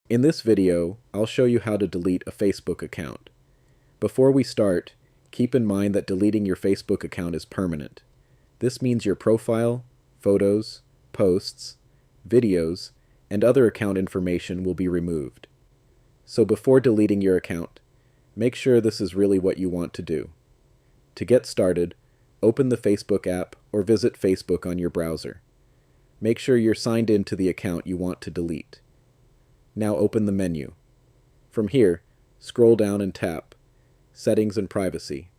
In this video, I'll show you how to delete a Facebook account. Before we start, keep in mind that deleting your Facebook account is permanent. This means your profile, photos, posts, videos, and other account information will be removed. So before deleting your account, make sure this is really what you want to do. To get started, open the Facebook app or visit Facebook on your browser. Make sure you're signed in to the account you want to delete. Now open the menu. From here, scroll down and tap Settings and Privacy.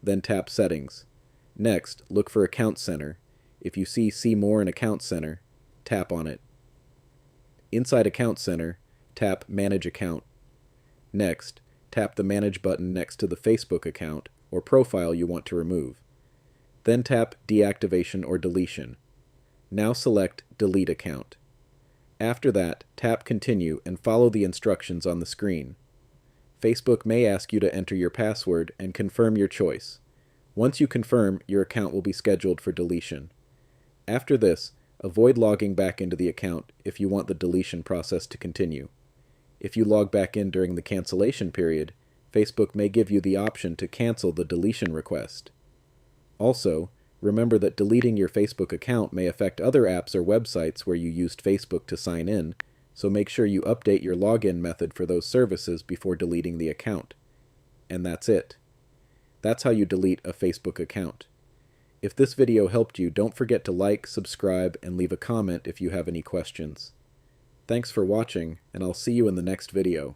Then tap Settings. Next, look for Account Center. If you see More in Account Center, tap on it. Inside Account Center, tap Manage Account. Next, tap the Manage button next to the Facebook account or profile you want to remove. Then tap Deactivation or Deletion. Now select Delete Account. After that, tap Continue and follow the instructions on the screen. Facebook may ask you to enter your password and confirm your choice. Once you confirm, your account will be scheduled for deletion. After this, avoid logging back into the account if you want the deletion process to continue. If you log back in during the cancellation period, Facebook may give you the option to cancel the deletion request. Also, remember that deleting your Facebook account may affect other apps or websites where you used Facebook to sign in, so make sure you update your login method for those services before deleting the account. And that's it. That's how you delete a Facebook account. If this video helped you, don't forget to like, subscribe, and leave a comment if you have any questions. Thanks for watching, and I'll see you in the next video.